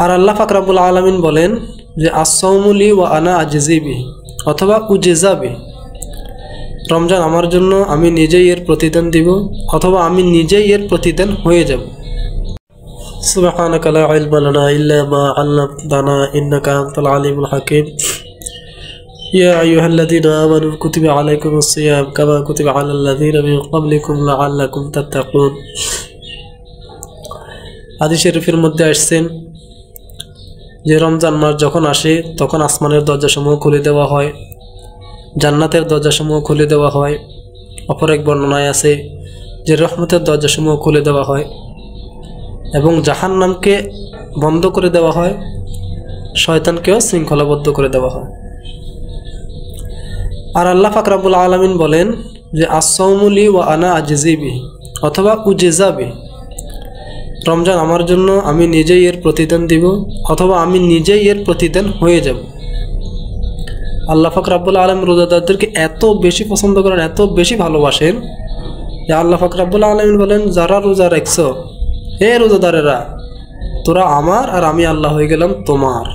আর আল্লাহ পাক রব্বুল আলামিন বলেন যে আস-সাওমু লি ওয়া আনা আজজি বিহি অথবা উজজা বিহি, রমজান আমার জন্য, আমি নিজেই এর প্রতিদান দিব অথবা আমি নিজেই এর প্রতিদান হয়ে যাব। সুবহানাকা লা ইলমা লানা ইল্লা মা আল্লামতানা ইন্নাকা আনতাল আলিমুল হাকীম। ইয়া আইয়ুহাল্লাযীনা আমানু কুতিবা আলাইকুমুস সিয়াম কামা কুতিবা আলাল লাযীনা মিন ক্বাবলিকুম লাআল্লাকুম তাত্তাকুন। হাদিস শরীফের মধ্যে আসছেন যে রমজান মাস যখন আসে তখন আসমানের দরজাসমূহ খুলে দেওয়া হয়, জান্নাতের দরজাসমূহ খুলে দেওয়া হয়। অপর এক বর্ণনায় আছে যে রহমতের দরজাসমূহ খুলে দেওয়া হয় এবং জাহান্নামকে বন্ধ করে দেওয়া হয়, শয়তানকেও শৃঙ্খলাবদ্ধ করে দেওয়া হয়। আর আল্লাহ পাক রব্বুল আলামিন বলেন যে আস-সাওমু লি ওয়া আনা আজজি বিহি অথবা উজজা বিহি, রমজান আমার জন্য, আমি নিজেই এর প্রতিদান দিব অথবা আমি নিজেই এর প্রতিদান হয়ে যাব। আল্লাহ পাক রব্বুল আলামিন রোজাদারদেরকে এত বেশি পছন্দ করেন, এত বেশি ভালোবাসেন যে আল্লাহ পাক রব্বুল আলামিন বলেন, যারা রোজা রাখছো হে রোজাদারেরা, তোরা আমার আর আমি আল্লাহ হয়ে গেলাম তোমার।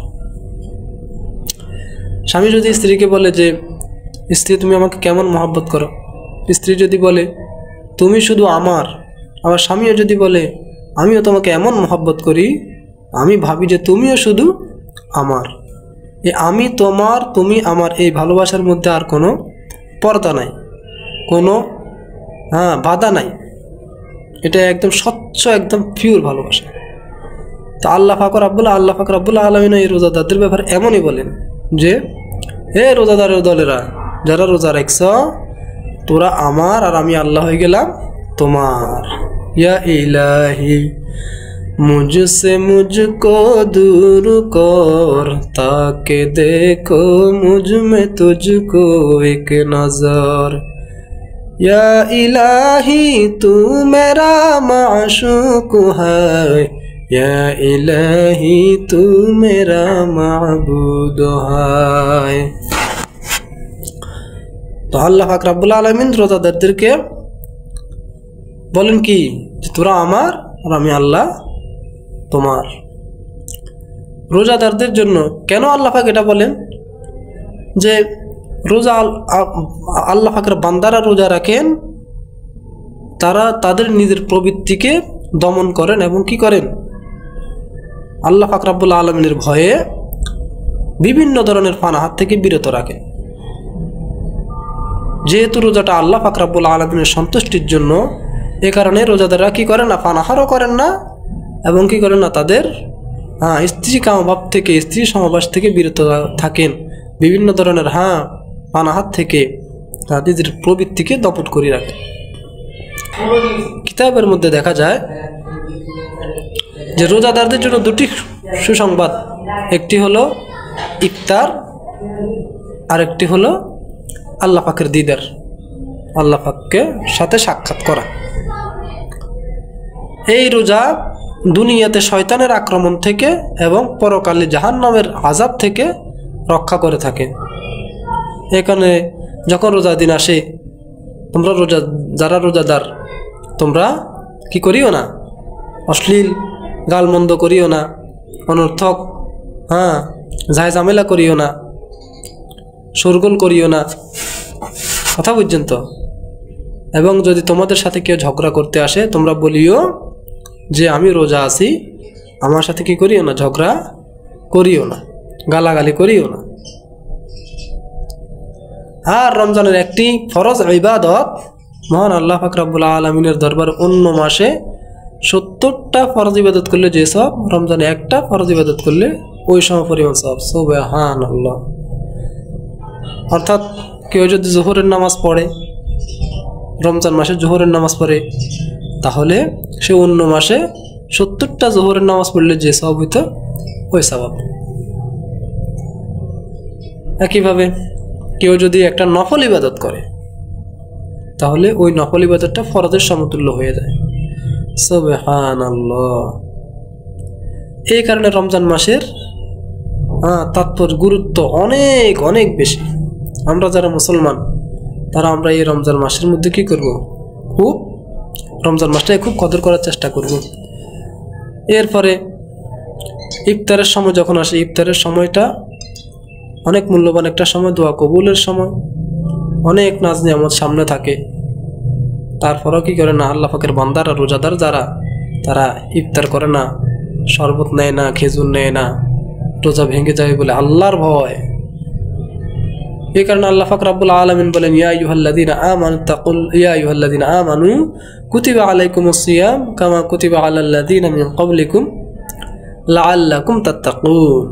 স্বামী যদি স্ত্রীকে বলে যে স্ত্রী তুমি আমাকে কেমন মহব্বত করো, স্ত্রী যদি বলে তুমি শুধু আমার, আমার স্বামীও যদি বলে আমিও তোমাকে এমন মহব্বত করি, আমি ভাবি যে তুমিও শুধু আমার, এই আমি তোমার তুমি আমার এই ভালোবাসার মধ্যে আর কোনো পর্দা নাই, কোনো বাধা নাই, এটা একদম স্বচ্ছ একদম পিওর ভালোবাসা। তো আল্লাহ পাক রব্বুল আলামিন এই রোজাদারদের ব্যাপারে এমনই বলেন যে হে রোজাদারের দলেরা, যারা রোজা রাখছ তোরা আমার আর আমি আল্লাহ হয়ে গেলাম তোমার। या इलाही मुझसे मुझको दूर कर, ताके देखो मुझ में तुझको एक नजर। या इलाही तू मेरा माशूक है, या इलाही तू मेरा माबूद है। तो अल्लाह पाक रब्बुल आलमीन रोजादारদেরকে বলেন কি যে তোরা আমার আর আমি আল্লাহ তোমার। রোজাদারদের জন্য কেন আল্লাহ পাক এটা বলেন যে রোজা আল্লাহ পাকের বান্দারা রোজা রাখেন, তারা তাদের নিজের প্রবৃত্তিকে দমন করেন এবং কি করেন, আল্লাহ পাক রব্বুল আলামিনের ভয়ে বিভিন্ন ধরনের পানাহার থেকে বিরত রাখেন। যেহেতু রোজাটা আল্লাহ পাক রব্বুল আলামিনের সন্তুষ্টির জন্য, এ কারণে রোজাদাররা কি করেন না, পানাহারও করেন না এবং কি করেন না, তাদের স্ত্রী কামভাব থেকে, স্ত্রী সমাবাস থেকে বিরত থাকেন, বিভিন্ন ধরনের পানাহার থেকে নিজের প্রবৃত্তিকে দমন করে রাখেন। কিতাবের মধ্যে দেখা যায় যে রোজাদারদের জন্য দুটি সুসংবাদ, একটি হলো ইফতার আর একটি হলো আল্লাহ পাকের দিদার, আল্লাহ পাককে সাথে সাক্ষাৎ করা। এই রোজা দুনিয়াতে শয়তানের আক্রমণ থেকে এবং পরকালে জাহান্নামের আযাব থেকে রক্ষা করে থাকে। এখানে যখন রোজা দিন আসে, তোমরা যারা রোজাদার তোমরা কি করিও না, অশ্লীল গালমন্দ করিও না, অনর্থক ঝামেলা করিও না, শোরগোল করিও না, কথা বুঝছেন তো। এবং যদি তোমাদের সাথে কেউ ঝগড়া করতে আসে, তোমরা বলিও যে আমি রোজা আছি, আমার সাথে কি করিও না, ঝগড়া করিও না, গালাগালি করিও না। আর রমজানের একটি ফরজ ইবাদত, মহান আল্লাহ পাক রব্বুল আলামিনের দরবারে অন্য মাসে 70টা ফরজ ইবাদত করলে যে সব, রমজানে একটা ফরজ ইবাদত করলে ওই সমপরিমাণ সব। সুবহানাল্লাহ। অর্থাৎ কেউ যদি জোহরের নামাজ পড়ে, রমজান মাসে জোহরের নামাজ পড়ে, তাহলে সে অন্য মাসে 70টা জোহরের নামাজ পড়লে যে সওয়াব হইতো ওই সওয়াব। একইভাবে কেউ যদি একটা নফল ইবাদত করে, তাহলে ওই নফল ইবাদতটা ফরজের সমতুল্য হয়ে যায়। সুবহানাল্লাহ। এই কারণে রমজান মাসের তাৎপর্য, গুরুত্ব অনেক অনেক বেশি। আমরা যারা মুসলমান তারা আমরা এই রমজান মাসের মধ্যে কি করব, খুব রমজান মাসটাকে খুব কদর করার চেষ্টা করব। এরপরে ইফতারের সময় যখন আসে, ইফতারের সময়টা অনেক মূল্যবান একটা সময়, দোয়া কবুলের সময়, অনেক নাজ নিয়ামত সামনে থাকে। তারপরেও কি করে না, আল্লাহ পাকের বান্দারা, রোজাদার যারা, তারা ইফতার করে না, শরবত নেয় না, খেজুর নেয় না, রোজা ভেঙে যাবে বলে আল্লাহর ভয়। এই কারণে আল্লাহ পাক রব্বুল আলামিন বলেন, ইয়া আইয়ুহাল্লাযীনা আমানু তাকুল ইয়া আইয়ুহাল্লাযীনা আমানু কুতিবা আলাইকুমুস সিয়াম কামা কুতিবা আলাল্লাযীনা মিন ক্বাবলিকুম লাআল্লাকুম তাত্তাকুন।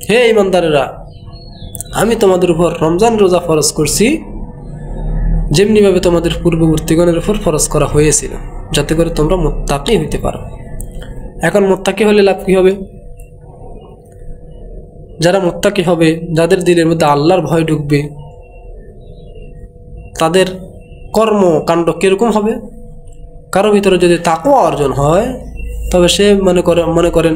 হে ঈমানদারেরা, আমি তোমাদের উপর রমজান রোজা ফরজ করছি যেমনিভাবে তোমাদের পূর্ববর্তীগণের উপর ফরজ করা হয়েছিল, যাতে করে তোমরা মুত্তাকি হইতে পারো। এখন মুত্তাকি হলে লাভ কি হবে? যারা মুত্তাকি হবে, যাদের দিলের মধ্যে আল্লাহর ভয় ঢুকবে, তাদের কর্মকাণ্ড কিরকম হবে? কারো ভিতরে যদি তাকওয়া অর্জন হয়, তবে সে মনে করেন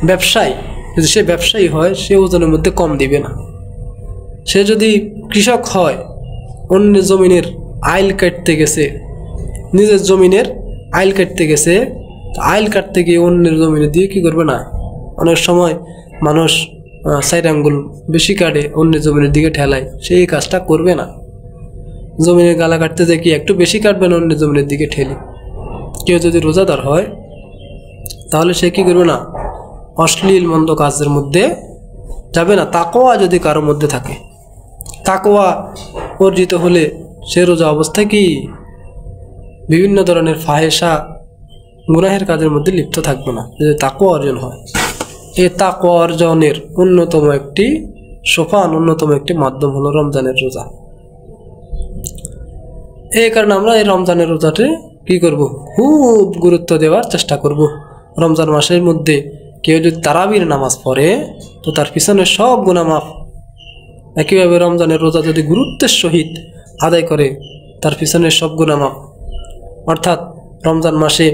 ব্যবসায়ী, যদি সে ব্যবসায়ী হয়, সে ওজনের মধ্যে কম দিবে না। সে যদি কৃষক হয়, অন্যের জমিনের আইল কাটতে গেছে, নিজের জমিনের আইল কাটতে গেছে, আইল কাটতে গিয়ে অন্যের জমিনে দিয়ে কি করবে না, অনেক সময় মানুষ 4 আঙ্গুল বেশি কাটে, অন্যের জমিনের দিকে ঠেলায়, সে এই কাজটা করবে না। জমিনের গালা কাটতে যে কি একটু বেশি কাটবে না, অন্যের জমিনের দিকে ঠেলে। কেউ যদি রোজাদার হয়, তাহলে সে কি করবে না, অশ্লীল মন্দ কাজের মধ্যে যাবে না। তাকওয়া যদি কারো মধ্যে থাকে, তাকওয়া অর্জিত হলে সে রোজা অবস্থায় কি বিভিন্ন ধরনের ফাহেসা গুনাহের কাজের মধ্যে লিপ্ত থাকবে না, যদি তাকওয়া অর্জন হয়। এই তাকওয়া অর্জনের অন্যতম একটি সোপান, অন্যতম একটি মাধ্যম হলো রমজানের রোজা। এই কারণে আমরা এই রমজানের রোজাতে কি করব, খুব গুরুত্ব দেওয়ার চেষ্টা করব। রমজান মাসের মধ্যে কেউ যদি তারাবির নামাজ পড়ে, তো তার পিছনে সব গুনাহ মাফ। একইভাবে রমজানের রোজা যদি গুরুত্বের সহিত আদায় করে, তার পিছনে সব গুনাহ মাফ। অর্থাৎ রমজান মাসে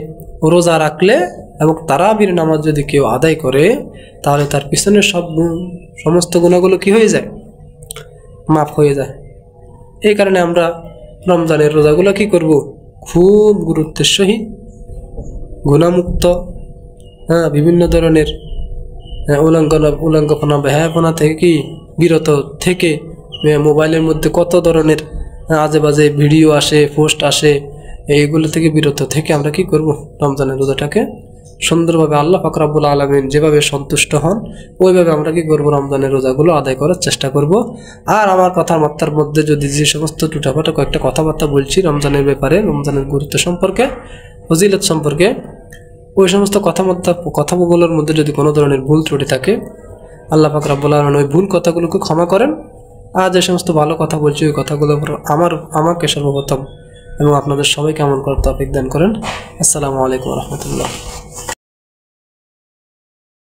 রোজা রাখলে এবং তারাবির নামাজ যদি কেউ আদায় করে, তাহলে তার পিছনে সমস্ত গুনাহগুলো কি হয়ে যায়, মাফ হয়ে যায়। এই কারণে আমরা রমজানের রোজাগুলো কি করব, খুব গুরুত্বের সহিত, গুনাহমুক্ত, বিভিন্ন ধরনের উলঙ্ঘনা বেহায়াপনা থেকে কি বিরত থেকে, মোবাইলের মধ্যে কত ধরনের আজে বাজে ভিডিও আসে, পোস্ট আসে, এইগুলো থেকে বিরত থেকে আমরা কি করব, রমজানের রোজাটাকে সুন্দরভাবে আল্লাহ পাক রব্বুল আলামিন যেভাবে সন্তুষ্ট হন, ওইভাবে আমরা কি করব, রমজানের রোজাগুলো আদায় করার চেষ্টা করব। আর আমার কথাবার্তার মধ্যে যদি যে সমস্ত টুটাফাটা কয়েকটা কথাবার্তা বলছি রমজানের ব্যাপারে, রমজানের গুরুত্ব সম্পর্কে, ফজিলত সম্পর্কে, ওই সমস্ত কথাগুলোর মধ্যে যদি কোনো ধরনের ভুল ত্রুটি থাকে, আল্লাহ পাক রব্বুল আলামিন ওই ভুল কথাগুলোকে ক্ষমা করেন। আর যে সমস্ত ভালো কথা বলছি, ওই কথাগুলো আমাকে সর্বপ্রথম এবং আপনাদের সবাইকে আমল করার তৌফিক দান করেন। আসসালামু আলাইকুম ওয়া রাহমাতুল্লাহ।